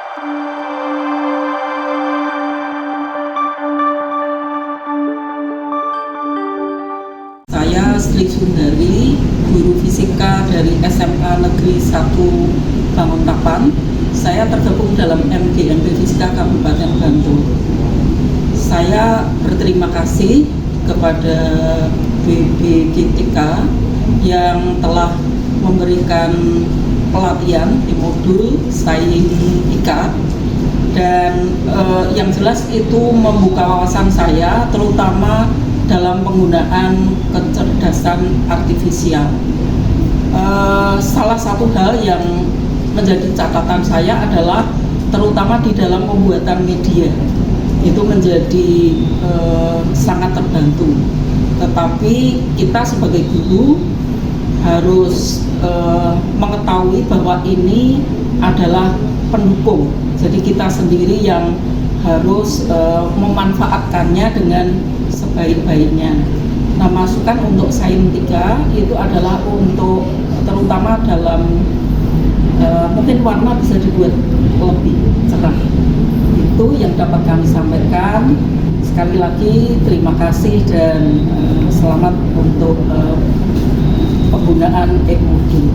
Saya Sri Sundari, guru fisika dari SMA Negeri 1 Banguntapan. Saya tergabung dalam MGMP Fisika Kabupaten Bantul. Saya berterima kasih kepada BBGTK yang telah memberikan pelatihan di modul Sains dan yang jelas itu membuka wawasan saya terutama dalam penggunaan kecerdasan artifisial. Salah satu hal yang menjadi catatan saya adalah terutama di dalam pembuatan media itu menjadi sangat terbantu. Tetapi kita sebagai guru harus mengetahui bahwa ini adalah pendukung. Jadi kita sendiri yang harus memanfaatkannya dengan sebaik-baiknya. Nah, masukan untuk Sains 3 itu adalah untuk terutama dalam mungkin warna bisa dibuat lebih cerah. Itu yang dapat kami sampaikan. Sekali lagi terima kasih dan selamat untuk penggunaan e-modul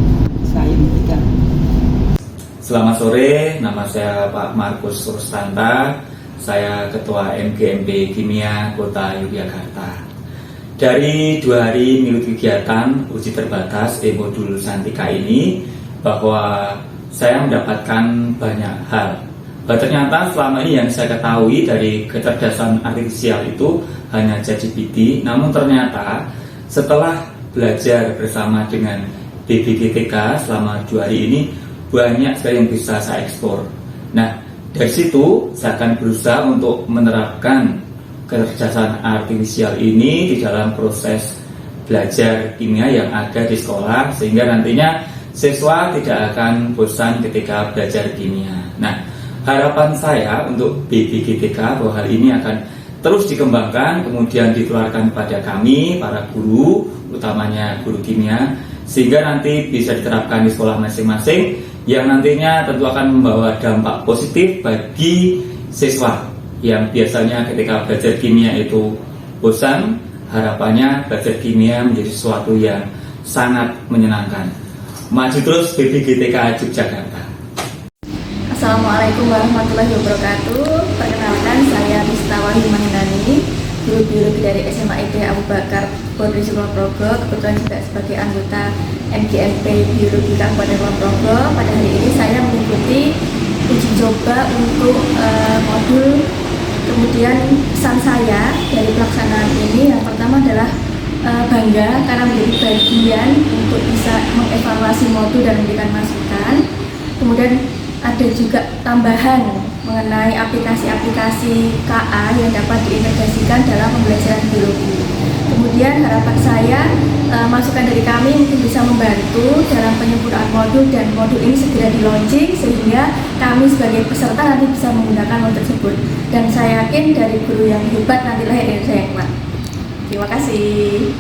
Sains 3. Selamat sore, nama saya Pak Markus Rustanta. Saya Ketua MGMP Kimia Kota Yogyakarta. Dari 2 hari minggu kegiatan uji terbatas e-modul Santika ini, bahwa saya mendapatkan banyak hal. Ternyata selama ini yang saya ketahui dari kecerdasan artifisial itu hanya ChatGPT, namun ternyata setelah belajar bersama dengan BBGTK selama 2 hari ini, banyak sekali yang bisa saya eksplor. Nah, dari situ saya akan berusaha untuk menerapkan kecerdasan artifisial ini di dalam proses belajar kimia yang ada di sekolah, sehingga nantinya siswa tidak akan bosan ketika belajar kimia. Nah, harapan saya untuk BBGTK bahwa hal ini akan terus dikembangkan, kemudian ditularkan pada kami, para guru, utamanya guru kimia, sehingga nanti bisa diterapkan di sekolah masing-masing, yang nantinya tentu akan membawa dampak positif bagi siswa yang biasanya ketika belajar kimia itu bosan. Harapannya belajar kimia menjadi sesuatu yang sangat menyenangkan. Maju terus BBGTK Yogyakarta. Assalamualaikum warahmatullahi wabarakatuh. Perkenalkan, saya Mista Wahyu Mahendani, guru biologi dari SMA ITH Abu Bakar Bodri Kulon Progo, kebetulan juga sebagai anggota MGMP Biologi Kabupaten Kulon Progo. Pada hari ini saya mengikuti uji coba untuk modul. Kemudian pesan saya dari pelaksanaan ini yang pertama adalah bangga karena menjadi bagian untuk bisa mengevaluasi modul dan memberikan masukan. Kemudian ada juga tambahan mengenai aplikasi-aplikasi KA yang dapat diintegrasikan dalam pembelajaran biologi. Kemudian harapan saya masukan dari kami mungkin bisa membantu dalam penyempurnaan modul, dan modul ini segera di launching sehingga kami sebagai peserta nanti bisa menggunakan modul tersebut. Dan saya yakin dari guru yang hebat nantilah Indonesia yang kuat. Terima kasih.